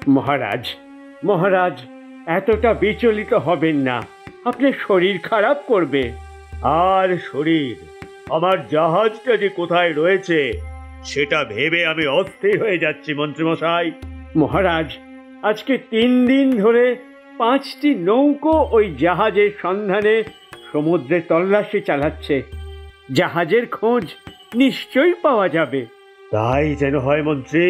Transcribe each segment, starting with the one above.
মহারাজ, মহারাজ এতটা বিচলিত হবেন না, আপনার শরীর খারাপ করবে। আর শরীর, আমার জাহাজটা যে কোথায় রয়েছে সেটা ভেবে আমি অস্থির হয়ে যাচ্ছি মন্ত্রীমশাই। মহারাজ, আজকে 3 দিন ধরে 5টি নৌকো ওই জাহাজের সন্ধানে সমুদ্রে তল্লাশি চালাচ্ছে। জাহাজের খোঁজ নিশ্চয়ই পাওয়া যাবে। তাই যেন হয় মন্ত্রী,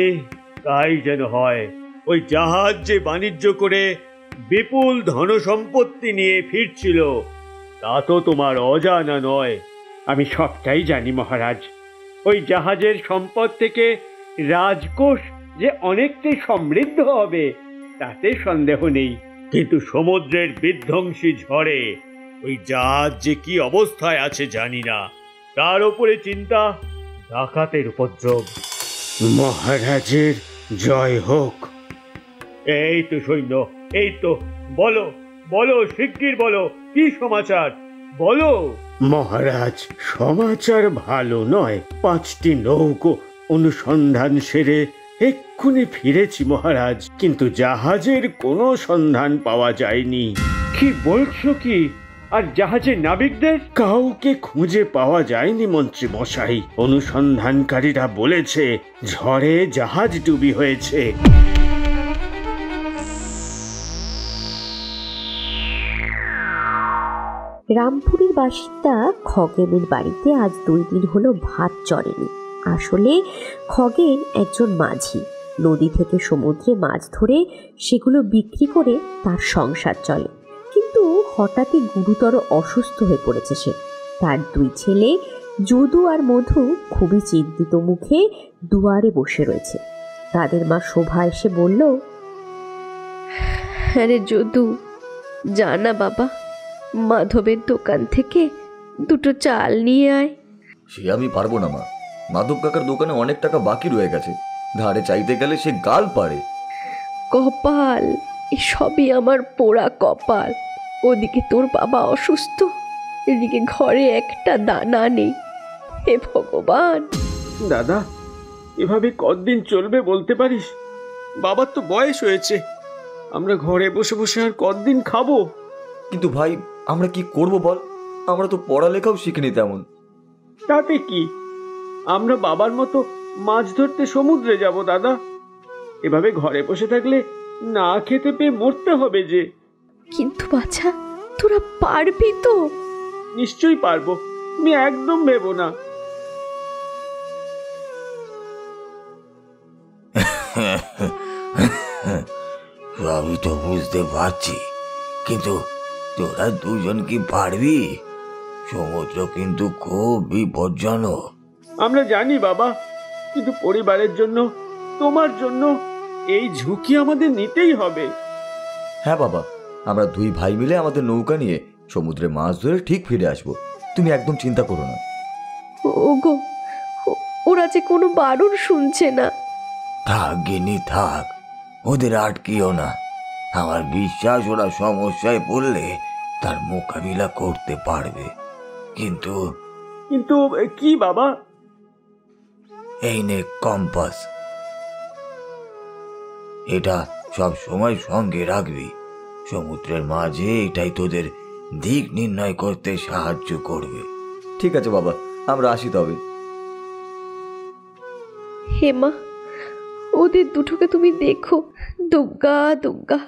তাই যেন হয়। ওই জাহাজ যে বাণিজ্য করে বিপুল ধনসম্পত্তি নিয়ে ফিরছিল তা তো তোমার অজানা নয়। আমি সবটাই জানি মহারাজ। ওই জাহাজের সম্পদ থেকে রাজকোষ যে অনেকটাই সমৃদ্ধ হবে তাতে সন্দেহ নেই। কিন্তু সমুদ্রের বিধ্বংসী ঝড়ে ওই জাহাজ যে কি অবস্থায় আছে জানি না। তার উপরে চিন্তা, ডাকাতের উপদ্রব। মহারাজের জয় হোক। এই তো সৈন্য, এই তো, বলো বলো, শিগগির বলো, কি সমাচার বলো। মহারাজ, সমাচার ভালো নয়। 5টি নৌকো অনুসন্ধান সেরে এক্ষুনি ফিরেছি মহারাজ, কিন্তু জাহাজের কোনো সন্ধান পাওয়া যায়নি। কি বলছো কি? আর জাহাজের নাবিকদের কাউকে খুঁজে পাওয়া যায়নি মন্ত্রী মশাই। অনুসন্ধানকারীরা বলেছে ঝড়ে জাহাজ ডুবি হয়েছে। রামপুরীর বাসিন্দা খগেনের বাড়িতে আজ 2 দিন হলো ভাত চড়েনি। আসলে খগেন একজন মাঝি। নদী থেকে সমুদ্রে মাছ ধরে সেগুলো বিক্রি করে তার সংসার চলে। কিন্তু হঠাৎই গুরুতর অসুস্থ হয়ে পড়েছে সে। তার 2 ছেলে যদু আর মধু খুবই চিন্তিত মুখে দুয়ারে বসে রয়েছে। তাদের মা শোভা এসে বলল, আরে যদু, জানা বাবা, মাধবের দোকান থেকে 2টো চাল নিয়ে আয়। সে আমি পারবো না মা। মাধব কাকার দোকানে অনেক টাকা বাকি রয়ে গেছে, ধারে চাইতে গেলে সে গাল পারে। কপাল, এসবই আমার পোড়া কপাল। ওদিকে তোর বাবা অসুস্থ, এদিকে ঘরে একটা দানা নেই। হে ভগবান। দাদা, এভাবে কতদিন চলবে বলতে পারিস? বাবার তো বয়স হয়েছে, আমরা ঘরে বসে বসে আর কতদিন খাবো? কিন্তু ভাই, আমরা কি করব বল? আমরা তো পড়ালেখাও শিখিনি তেমন। তাতে কি, আমরা বাবার মতো মাছ ধরতে সমুদ্রে যাব দাদা। এভাবে ঘরে বসে থাকলে না খেতে পেয়ে মরতে হবে যে। কিন্তু বাছা, তোরা পারবি তো? নিশ্চয়ই পারবো, তুমি একদম ভেবো না। আমি তো বুঝতে পারছি, কিন্তু তোরা 2জন কি পারবি? সমুদ্র কিন্তু খুব বিপজ্জনক। আমরা জানি বাবা, কিন্তু পরিবারের জন্য, তোমার জন্য এই ঝুঁকি আমাদের নিতেই হবে। হ্যাঁ বাবা, আমরা 2 ভাই মিলে আমাদের নৌকা নিয়ে সমুদ্রে মাছ ধরে ঠিক ফিরে আসবো। তুমি একদম চিন্তা করো না। ওগো, ওরা যে কোনো বারণ শুনছে না। থাক গিনি থাক, ওদের আটকিও না। আমার বিশ্বাস ওরা সমস্যায় পড়লে তার মোকাবিলা করতে পারবে। কিন্তু কিন্তু কি বাবা? এই নে কম্পাস, এটা সব সময় সঙ্গে রাখবি। সমুদ্রের মাঝে এটাই তোদের দিক নির্ণয় করতে সাহায্য করবে। ঠিক আছে বাবা, আমরা আসি তবে। হে মা, ওদের দুটোকে তুমি দেখো। দুগ্গা দুগ্গা।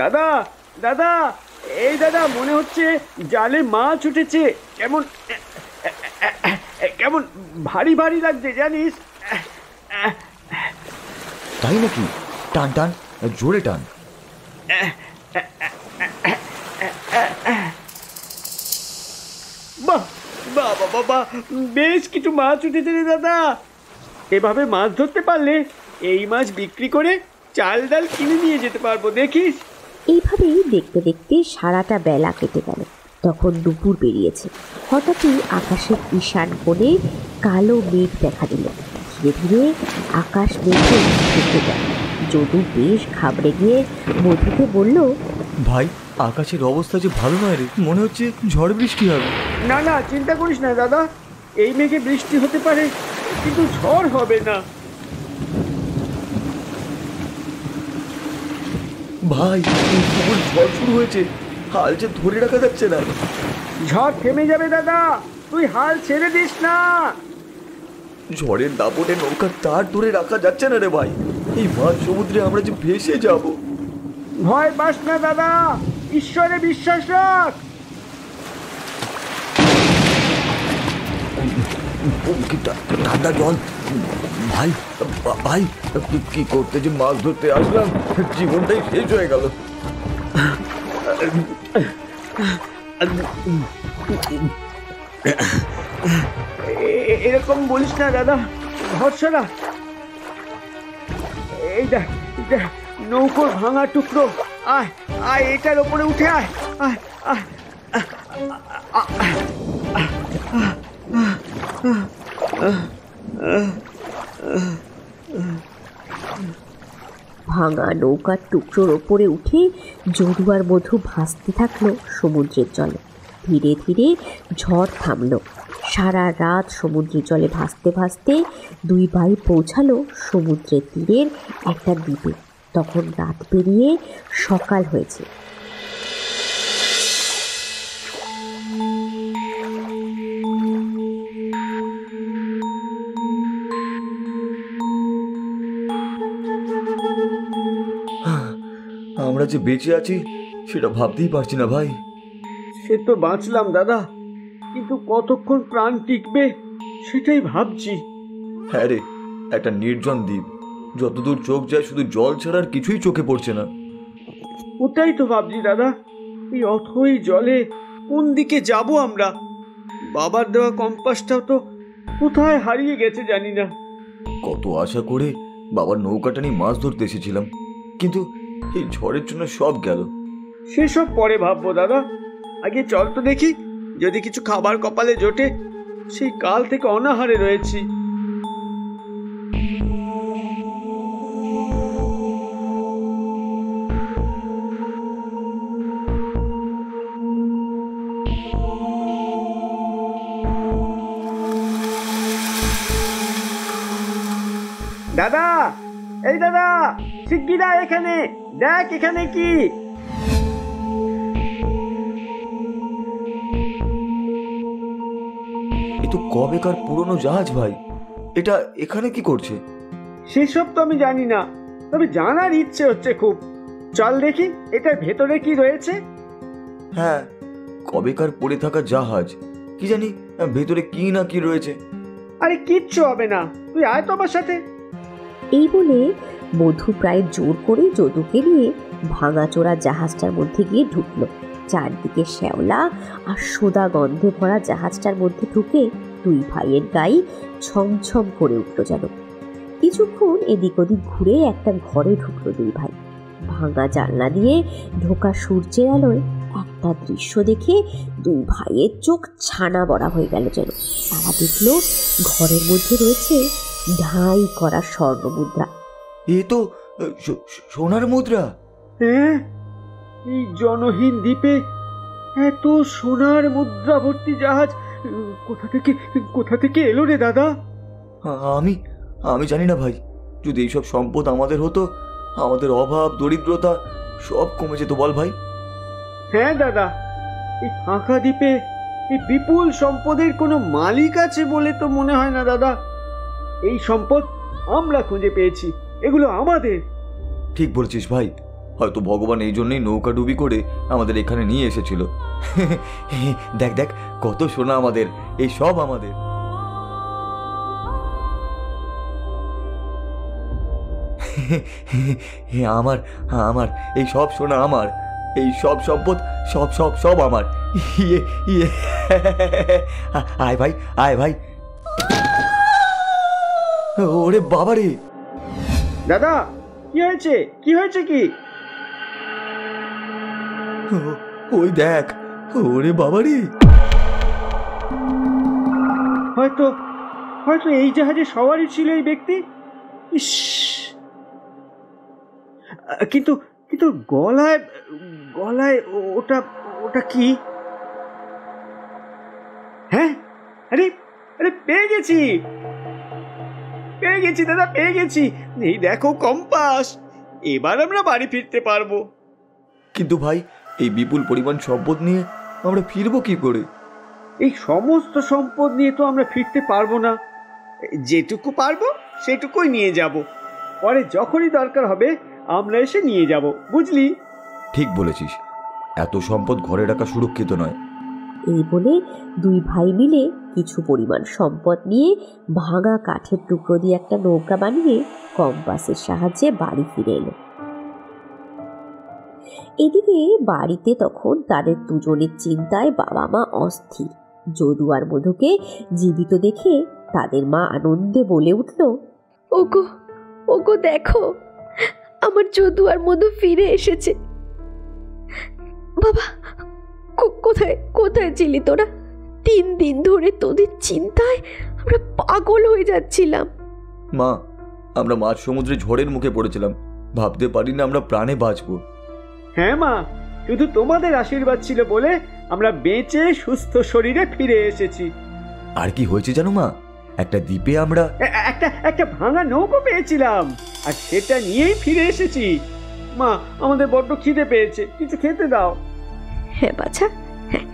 দাদা, দাদা, এই দাদা, মনে হচ্ছে জালে মাছ উঠেছে। কেমন কেমন ভারী ভারী লাগছে জানিস? তাই নাকি? টান টান, জোরে টান। বাহ বাবা বাবা, বেশ কিছু মাছ উঠেছে রে দাদা। এভাবে মাছ ধরতে পারলে এই মাছ বিক্রি করে চাল ডাল কিনে নিয়ে যেতে পারবো, দেখিস। এইভাবেই দেখতে দেখতে সারাটা বেলা কেটে গেল। তখন দুপুর বেরিয়েছে। হঠাৎই আকাশের ঈশান কোণে কালো মেঘ দেখা দিল। ধীরে ধীরে আকাশ মেঘে ঢেকে গেল। যদু বেশ ঘাবড়ে গিয়ে মধুকে বলল, ভাই, আকাশের অবস্থা যে ভালো নয় রে, মনে হচ্ছে ঝড় বৃষ্টি হবে। না না, চিন্তা করিস না দাদা, এই মেঘে বৃষ্টি হতে পারে কিন্তু ঝড় হবে না। ভাই কেবল ঝড় শুরু হয়েছে, হাল যে ধরে রাখা যাচ্ছে না। ঝড় থেমে যাবে দাদা, তুই হাল ছেড়ে দিস না। ঝড়ের দাপটে নৌকার তার ধরে রাখা যাচ্ছে না রে ভাই, এই মাঝ সমুদ্রে আমরা যে ভেসে যাব। ভয় পাস না দাদা, ঈশ্বরে বিশ্বাস রাখ। ঠান্ডা জল ভাই, ভাই কি করতে যে মাছ ধরতে আসলাম, জীবনটাই শেষ হয়ে গেল। এরকম বলিস না দাদা, ভরসা রাখ। এই দেখ নৌকোর ভাঙা টুকরো, আয় আয় এটার ওপরে উঠে আয় আয় আয়। ভাঙা নৌকার টুকরোর ওপরে উঠে জড়ুয়ার মধু ভাসতে থাকলো সমুদ্রের জলে। ধীরে ধীরে ঝড় থামলো। সারা রাত সমুদ্রের জলে ভাসতে ভাসতে দুই ভাই পৌঁছালো সমুদ্রের তীরের একটা দ্বীপে। তখন রাত পেরিয়ে সকাল হয়েছে। আমরা যে বেঁচে আছি সেটা ভাবতেই পারছি না ভাই। সে তো বাঁচলাম দাদা, কিন্তু কতক্ষণ প্রাণ টিকবে সেটাই ভাবছি। হ্যাঁ রে, একটা নির্জন দ্বীপ, যতদূর চোখ যায় শুধু জল ছাড়া আর কিছুই চোখে পড়ছে না। ওটাই তো ভাবছি দাদা, এই অথই জলে কোন দিকে যাব আমরা? বাবার দেওয়া কম্পাসটাও তো কোথায় হারিয়ে গেছে জানি না। কত আশা করে বাবার নৌকাটা নিয়ে মাছ ধরতে এসেছিলাম, কিন্তু এই ঝড়ের জন্য সব গেল। সেসব পরে ভাববো দাদা, আগে চল তো দেখি যদি কিছু খাবার কপালে জোটে। সেই কাল থেকে অনাহারে রয়েছি। দাদা, এই দাদা, শিগগিরা এখানে দেখ, এখানে কি? এ তো কবেকার পুরনো জাহাজ ভাই, এটা এখানে কি করছে? সেসব তো আমি জানি না, তবে জানার ইচ্ছে হচ্ছে খুব। চল দেখি এটার ভেতরে কি রয়েছে। হ্যাঁ, কবেকার পড়ে থাকা জাহাজ, কি জানি ভেতরে কি না কি রয়েছে। আরে কিচ্ছু হবে না, তুই আয় তো আমার সাথে। এই বলে মধু প্রায় জোর করে যদুকে নিয়ে ভাঙাচোরা জাহাজটার মধ্যে গিয়ে ঢুকলো। চারদিকে শ্যাওলা আর সোদা গন্ধে ভরা জাহাজটার মধ্যে ঢুকে দুই ভাইয়ের গায়ে ছমছম করে উঠল যেন। কিছুক্ষণ এদিক ওদিক ঘুরে একটা ঘরে ঢুকলো দুই ভাই। ভাঙা জানলা দিয়ে ঢোকা সূর্যের আলোয় একটা দৃশ্য দেখে দুই ভাইয়ের চোখ ছানা বড়া হয়ে গেল যেন। তারা দেখলো ঘরের মধ্যে রয়েছে ঢাই করা স্বর্ণ মুদ্রা। এ তো সোনার মুদ্রা। হ্যাঁ, এই জনহীন দ্বীপে এত সোনার মুদ্রা ভর্তি জাহাজ কোথা থেকে এলো রে দাদা? আমি জানি না ভাই, যদি এইসব সম্পদ আমাদের হতো, আমাদের অভাব দরিদ্রতা সব কমে যেত বল ভাই। হ্যাঁ দাদা, এই ফাঁকা দ্বীপে এই বিপুল সম্পদের কোনো মালিক আছে বলে তো মনে হয় না দাদা। এই সম্পদ আমরা খুঁজে পেয়েছি, এগুলো আমাদের। ঠিক বলছিস ভাই, হয়তো ভগবান এই জন্যই নৌকা ডুবি করে আমাদের এখানে নিয়ে এসেছিল। দেখ দেখ কত সোনা আমাদের, এই সব আমাদের। আমার আমার এই সব সোনা আমার, এই সব সম্পদ সব সব সব আমার। ইয়ে ইয়ে আয় ভাই, আয় ভাই। ওরে বাবা রে! দাদা, কি হয়েছে? কি হয়েছে কি? ওই দেখ, ওরে বাবা রে! হয়তো এই জাহাজে সওয়ারই ছিল এই ব্যক্তি। ইস, কিন্তু কিন্তু গলায় গলায় ওটা ওটা কি? হ্যাঁ, আরে আরে পেয়ে গেছি দাদা, পেয়ে গেছি। এই দেখো কম্পাস, এবার আমরা বাড়ি ফিরতে পারবো। কিন্তু ভাই, এই বিপুল পরিমাণ সম্পদ নিয়ে আমরা ফিরবো কি করে? এই সমস্ত সম্পদ নিয়ে তো আমরা ফিরতে পারবো না। যেটুকু পারবো সেটুকুই নিয়ে যাব, পরে যখনই দরকার হবে আমরা এসে নিয়ে যাব, বুঝলি? ঠিক বলেছিস, এত সম্পদ ঘরে রাখা সুরক্ষিত নয়। এই বলে দুই ভাই মিলে কিছু পরিমাণ সম্পদ নিয়ে ভাঙা কাঠের টুকরো দিয়ে একটা নৌকা বানিয়ে কম্পাসের সাহায্যে বাড়ি ফিরে এলো। এদিকে বাড়িতে তখন তাদের দুজনের চিন্তায় বাবা মা অস্থির। যদু আর মধুকে জীবিত দেখে তাদের মা আনন্দে বলে উঠল, ওগো ওগো দেখো, আমার যদু আর মধু ফিরে এসেছে। বাবা, কোথায় কোথায় ছিলি তোরা? 3 দিন ধরে তোদের চিন্তায় আমরা পাগল হয়ে যাচ্ছিলাম। মা, আমরা মাঝ সমুদ্রে ঝড়ের মুখে পড়েছিলাম, ভাবতে পারি না আমরা প্রাণে বাঁচবো। হ্যাঁ মা, শুধু তোমাদের আশীর্বাদ ছিল বলে আমরা বেঁচে সুস্থ শরীরে ফিরে এসেছি। আর কি হয়েছে জানো মা, একটা দ্বীপে আমরা একটা ভাঙা নৌকো পেয়েছিলাম, আর সেটা নিয়েই ফিরে এসেছি। মা, আমাদের বড্ড খিদে পেয়েছে, কিছু খেতে দাও। হ্যাঁ বাছা, হ্যাঁ,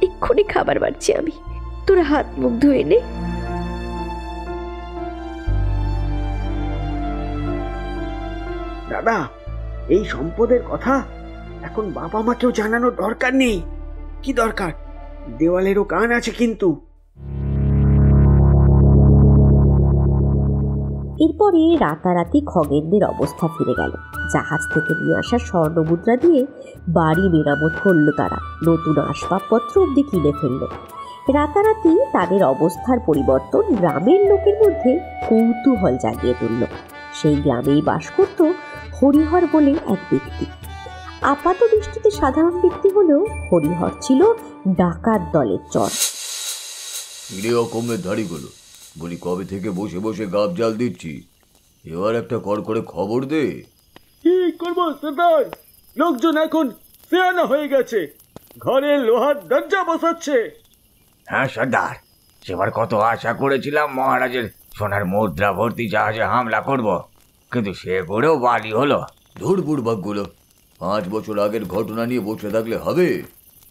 এক্ষুনি খাবার বাড়ছি আমি, তোরা হাত মুখ ধুয়ে নে। দাদা, এই সম্পদের কথা এখন বাবা মাকেও জানানোর দরকার নেই। কি দরকার? দেওয়ালেরও কান আছে কিন্তু। এরপরে রাতারাতি খগেনদের অবস্থা ফিরে গেল। জাহাজ থেকে নিয়ে আসা স্বর্ণমুদ্রা দিয়ে বাড়ি মেরামত করল তারা, নতুন আসবাবপত্র অব্দি কিনে ফেলল। রাতারাতি তাদের অবস্থার পরিবর্তন গ্রামের লোকের মধ্যে কৌতূহল জাগিয়ে তুলল। সেই গ্রামেই বাস করত হরিহর বলে এক ব্যক্তি। আপাত দৃষ্টিতে সাধারণ ব্যক্তি হলেও হরিহর ছিল ডাকাত দলের চর। কমের ধাড়িগুলো বলি, কবে থেকে বসে বসে গাব জাল দিচ্ছি, এবার একটা কর করে খবর দে। কি করবো সর্দার, লোকজন এখন সিয়ানা হয়ে গেছে, ঘরে লোহার দরজা বসাচ্ছে। হ্যাঁ সর্দার, সেবার কত আশা করেছিলাম মহারাজের সোনার মুদ্রা ভর্তি জাহাজে হামলা করব, কিন্তু সে করেও বালি হলো। ধুর বুড়বাকগুলো, 5 বছর আগের ঘটনা নিয়ে বসে থাকলে হবে?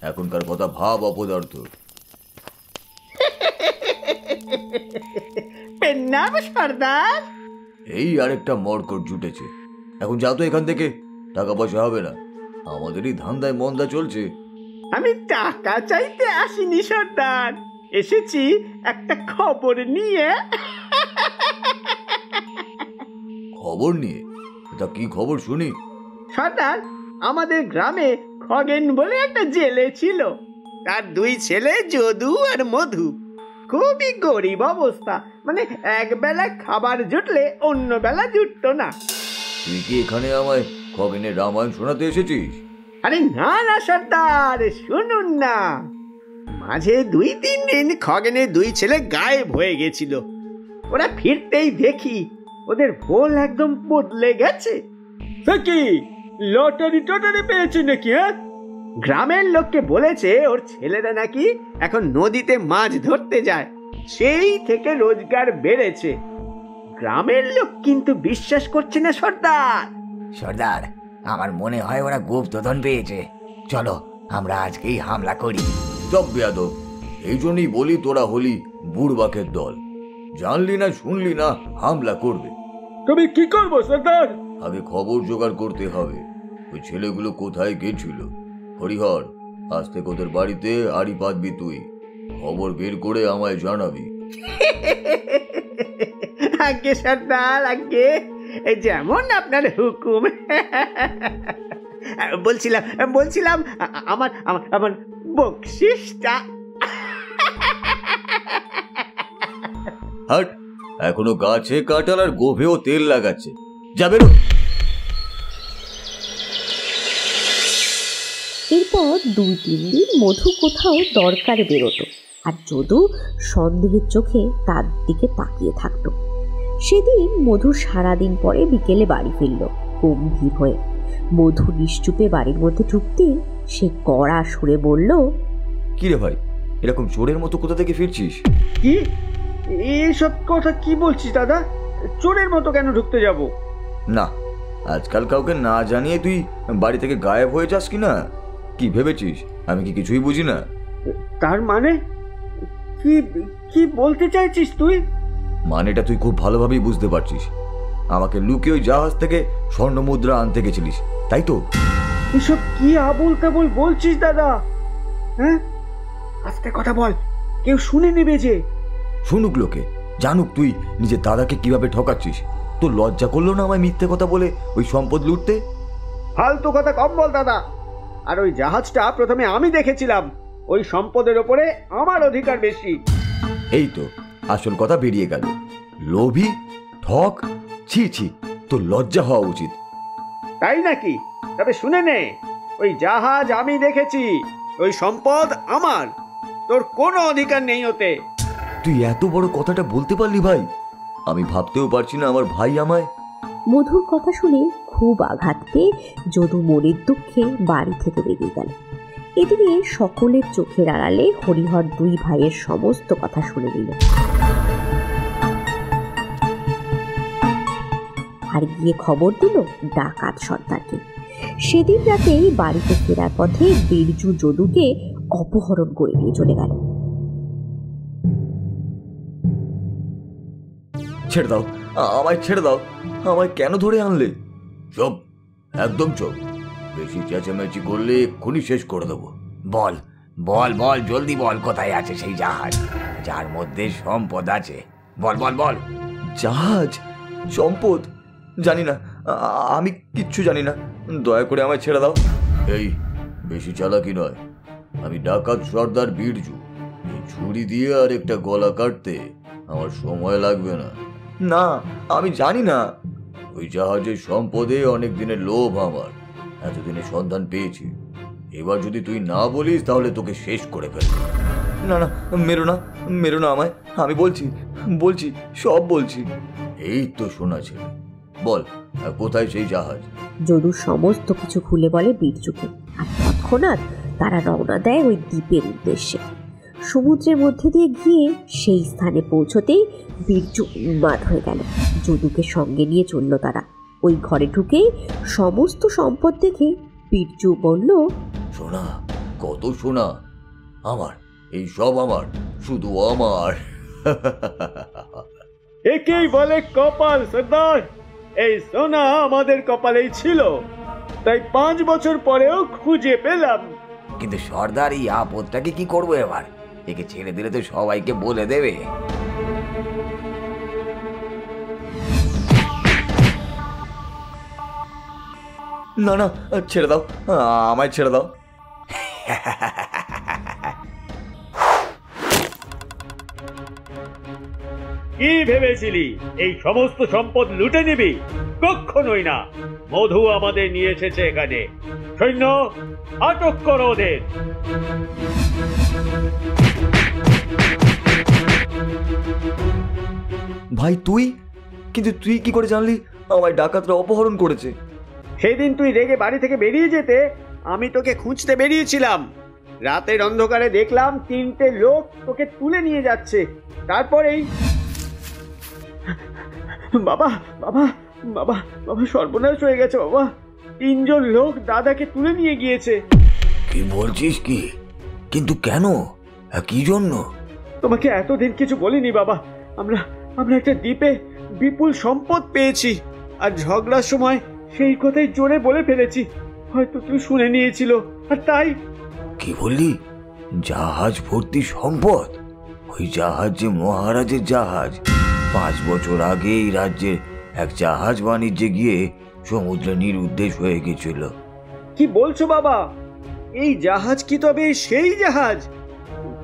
এখনকার কথা ভাব অপদার্থ। সর্দার, এই আরেকটা মরকট জুটেছে, এখন যাও তো এখান থেকে, টাকা পয়সা হবে না, আমাদেরই ধান্দায় মন্দা চলছে। আমি টাকা চাইতে আসিনি সর্দার, এসেছি একটা খবর নিয়ে। খবর নিয়ে? তা কি খবর শুনি? সর্দার, আমাদের গ্রামে খগেন বলে একটা জেলে ছিল, তার 2 ছেলে যদু আর মধু। খুবই গরিব অবস্থা, মানে একবেলা খাবার জুটলে অন্য বেলা জুটতো না। তুই কি এখানে আমায় খগেনের রামায়ণ শোনাতে এসেছিস? আরে না না সর্দার, শুনুন না। মাঝে 2-3 দিন খগেনের 2 ছেলে গায়েব হয়ে গেছিল। ওরা ফিরতেই দেখি ওদের ভোল একদম বদলে গেছে। কি লটারি টটারি পেয়েছে নাকি? হ্যাঁ, গ্রামের লোককে বলেছে ওর ছেলেরা নাকি এখন নদীতে মাছ ধরতে যায়, সেই থেকে রোজগার বেড়েছে। গ্রামের লোক কিন্তু বিশ্বাস করছে না সর্দার। সর্দার, আমার মনে হয় ওরা গুপ্তধন পেয়েছে, চলো আমরা আজকেই হামলা করি। সব বেয়াদব, এই জন্যই বলি তোরা হলি বুড়বাকের দল, জানলি না শুনলি না হামলা করবে। তবে কি করবো সর্দার? আগে খবর জোগাড় করতে হবে, ওই ছেলেগুলো কোথায় গেছিল। হরিহর, আজ থেকে ওদের বাড়িতে আড়ি পাতবি তুই, খবর বের করে আমায় জানাবি। আগে সর্দার, আগে, যেমন আপনার হুকুম। বলছিলাম আমার বকশিসটা। হাট, এখনো গাছে কাঁঠাল আর গোভেও তেল লাগাচ্ছে, যাবে না। এরপর 2-3 দিন মধু কোথাও দরকারে বেরোতো, আর যদু সন্দেহের চোখে তার দিকে তাকিয়ে থাকতো। সেদিন মধু সারাদিন পরে বিকেলে বাড়ি ফিরল গম্ভীর হয়ে। মধু নিশ্চুপে বাড়ির মধ্যে ঢুকতে সে কড়া সুরে বলল, কি রে ভাই, এরকম চোরের মতো কোথা থেকে ফিরছিস? কি এইসব কথা কি বলছিস দাদা? চোরের মতো কেন ঢুকতে যাব? না, আজকাল কাউকে না জানিয়ে তুই বাড়ি থেকে গায়েব হয়ে যাস কি না? কি ভেবেছিস আমি কি কিছুই বুঝি না? তার মানে কি কি বলতে চাইছিস তুই? মানেটা তুই খুব ভালোভাবেই বুঝতে পারছিস। আমাকে লুকিয়ে ওই জাহাজ থেকে স্বর্ণ মুদ্রা আনতে গেছিলিস, তাই তো? এসব কি আবল তাবল বলছিস দাদা? হ্যাঁ, আস্তে কথা বল, কেউ শুনে নেবে যে। শুনুক লোকে, জানুক তুই নিজের দাদাকে কিভাবে ঠকাচ্ছিস। তোর লজ্জা করলো না আমায় মিথ্যে কথা বলে ওই সম্পদ লুটতে? ফালতু কথা কম বল দাদা। আর ওই জাহাজটা প্রথমে আমি দেখেছিলাম, ওই সম্পদের ওপরে আমার অধিকার বেশি। এই তো আসল কথা বেরিয়ে গেল। লোভী, ঠক, ছি ছি, তোর লজ্জা হওয়া উচিত। তাই নাকি? তবে শুনে নে, ওই জাহাজ আমি দেখেছি, ওই সম্পদ আমার, তোর কোনো অধিকার নেই ওতে। তুই এত বড় কথাটা বলতে পারলি ভাই? আমি ভাবতেও পারছি না আমার ভাই আমায়। মধুর কথা শুনে খুব আঘাত পেয়ে যদু মনের দুঃখে বাড়ি থেকে বেরিয়ে গেল। এদিকে সকলের চোখের আড়ালে হরিহর দুই ভাইয়ের সমস্ত কথা শুনে নিল আর গিয়ে খবর দিল ডাকাত সর্দারকে। সেদিন রাতে বাড়িতে ফেরার পথে বীরজু যদুকে অপহরণ করে নিয়ে চলে গেল। ছেড়ে দাও, আমায় ছেড়ে দাও, আমায় কেন ধরে আনলে? চুপ, একদম চুপ। বেশি চেঁচামেচি করলে এক্ষুনি শেষ করে দেবো। বল বল বল, জলদি বল, কোথায় আছে সেই জাহাজ যার মধ্যে সম্পদ আছে? বল বল বল। জাহাজ, সম্পদ? জানি না, আমি কিচ্ছু জানি না, দয়া করে আমায় ছেড়ে দাও। এই বেশি চালাকি নয়, আমি ডাকাত সর্দার বীরজু। এই ছুরি দিয়ে আর একটা গলা কাটতে আমার সময় লাগবে না। না, আমি জানি না। ওই জাহাজের সম্পদে অনেক দিনের লোভ আমার, এতদিনে সন্ধান পেয়েছি। এবার যদি তুই না বলিস তাহলে তোকে শেষ করে ফেলবো। না না, মেরো না, মেরো না আমায়, আমি বলছি বলছি সব বলছি। এই তো শোনা ছেলে, বল কোথায় সেই জাহাজ? যদু সমস্ত কিছু খুলে বলে বীরজুকে, আর তৎক্ষণাৎ তারা রওনা দেয় ওই দ্বীপের উদ্দেশ্যে। সমুদ্রের মধ্যে দিয়ে গিয়ে সেই স্থানে পৌঁছতেই বীরজু উন্মাদ হয়ে গেল। যদুকে সঙ্গে নিয়ে চলল তারা। ওই ঘরে ঢুকেই সমস্ত সম্পদ দেখে বীরজু বলল, সোনা, কত সোনা আমার, এই সব আমার, শুধু আমার। একেই বলে কপাল সর্দার। এই সোনা আমাদের কপালেই ছিল, তাই 5 বছর পরেও খুঁজে পেলাম। কিন্তু সর্দার, এই আপদটাকে কি করবো এবার? একে ছেড়ে দিলে তো সবাইকে বলে দেবে। না না, ছেড়ে দাও, আমায় ছেড়ে দাও। কি ভেবেছিলি এই সমস্ত সম্পদ লুটে নিবি? কখনোই না। মধু আমাদের নিয়ে এসেছে এখানে। সৈন্য, আটক করো ওদের। ভাই তুই? কিন্তু তুই কি করে জানলি আমায় ডাকাতরা অপহরণ করেছে? সেদিন তুই রেগে বাড়ি থেকে বেরিয়ে যেতে আমি তোকে খুঁজতে বেরিয়েছিলাম। রাতের অন্ধকারে দেখলাম 3টে লোক তোকে তুলে নিয়ে যাচ্ছে। তারপরেই বাবা বাবা বাবা বাবা সর্বনাশ হয়ে গেছে বাবা। 3 জন লোক দাদাকে তুলে নিয়ে গিয়েছে। কি বলছিস কি? কিন্তু কেন, কি জন্য? তোমাকে এতদিন কিছু বলিনি বাবা। আমরা একটা দ্বীপে বিপুল সম্পদ পেয়েছি, আর ঝগড়ার সময় সেই কথাই জোরে বলে ফেলেছি। হয়তো তুই শুনে নিয়েছিল, আর তাই। কি বললি? জাহাজ ভর্তি সম্পদ? ওই জাহাজ যে মহারাজের জাহাজ। 5 বছর আগে এই রাজ্যের এক জাহাজ বাণিজ্যে গিয়ে সমুদ্রে নিরুদ্দেশ হয়ে গেছিল। কি বলছো বাবা? এই জাহাজ কি তবে সেই জাহাজ?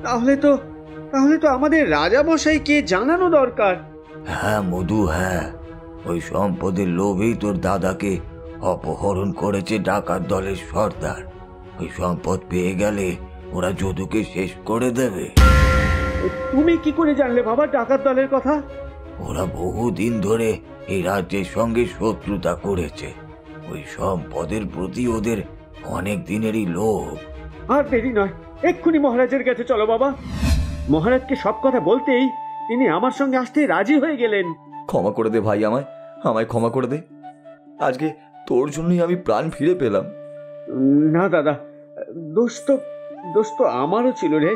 তাহলে তো আমাদের রাজামশাইকে জানানো দরকার। হ্যাঁ মধু, হ্যাঁ, ওই সম্পদের লোভেই তোর দাদাকে অপহরণ করেছে ডাকাত দলের সর্দার। ওই সম্পদ পেয়ে গেলে ওরা যদুকে শেষ করে দেবে। তুমি কি করে জানলে বাবা ডাকাত দলের কথা? ওরা বহুদিন ধরে এই রাজ্যের সঙ্গে শত্রুতা করেছে। ওই সম্পদের প্রতি ওদের অনেক দিনেরই লোভ। আর দেরি নয়, এক্ষুনি মহারাজের কাছে চলো বাবা। মহারাজকে সব কথা বলতেই তিনি আমার সঙ্গে আসতে রাজি হয়ে গেলেন। ক্ষমা করে দে ভাই, আমায় আমায় ক্ষমা করে দে। আজকে তোর জন্যই আমি প্রাণ ফিরে পেলাম। না দাদা, দোষ তো আমারও ছিল রে।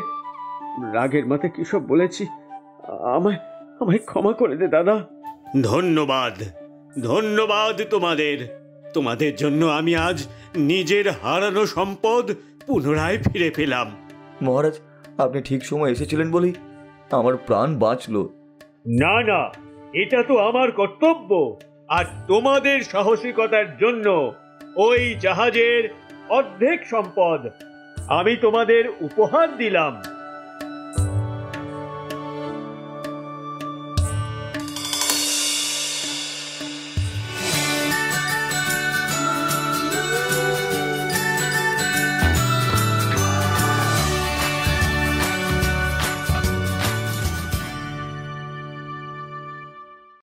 রাগের মাথায় কি সব বলেছি, আমায় আমায় ক্ষমা করে দে দাদা। ধন্যবাদ, ধন্যবাদ তোমাদের জন্য আমি আজ নিজের হারানো সম্পদ পুনরায় ফিরে পেলাম। মহারাজ, আপনি ঠিক সময় এসেছিলেন বলেই আমার প্রাণ বাঁচলো। না না, এটা তো আমার কর্তব্য। আর তোমাদের সাহসিকতার জন্য ওই জাহাজের অর্ধেক সম্পদ আমি তোমাদের উপহার দিলাম।